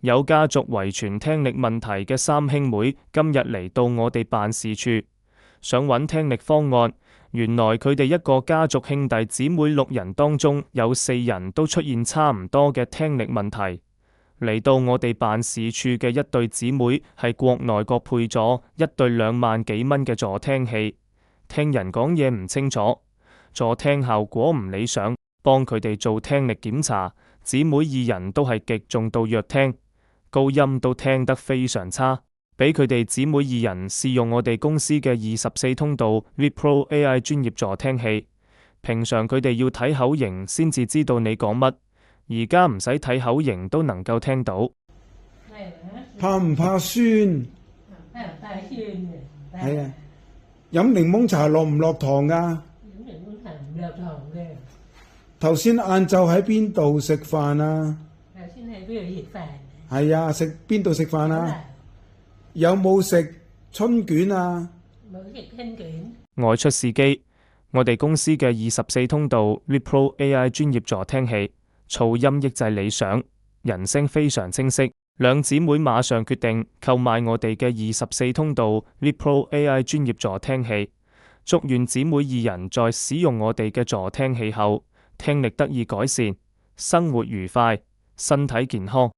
有家族遺傳聽力問題嘅三兄妹今日嚟到我哋辦事處，想揾聽力方案。原來佢哋一個家族兄弟姊妹6人當中有4人都出現差唔多嘅聽力問題。嚟到我哋辦事處嘅一對姊妹係國內國配咗一對2萬幾蚊嘅助聽器，聽人講嘢唔清楚，助聽效果唔理想，幫佢哋做聽力檢查，姊妹2人都係極重度弱聽，高音都聽得非常差。俾佢哋姊妹2人試用我哋公司嘅24通道 Vipro AI 專業助聽器，平常佢哋要睇口型先至知道你講乜，而家唔使睇口型都能夠聽到。怕唔怕酸？怕酸嘅。係啊，飲檸檬茶落唔落糖㗎？飲檸檬茶唔落糖嘅。頭先晏晝喺邊度食飯啊？頭先喺邊度食飯？係啊，食邊度食飯啊？有冇食春卷啊？冇食春卷。外出試機，我哋公司嘅24通道 Vipro AI 專業助聽器，噪音抑制理想，人聲非常清晰。兩姊妹馬上決定購買我哋嘅24通道 Vipro AI 專業助聽器。祝願姊妹2人在使用我哋嘅助聽器後，聽力得以改善，生活愉快，身體健康。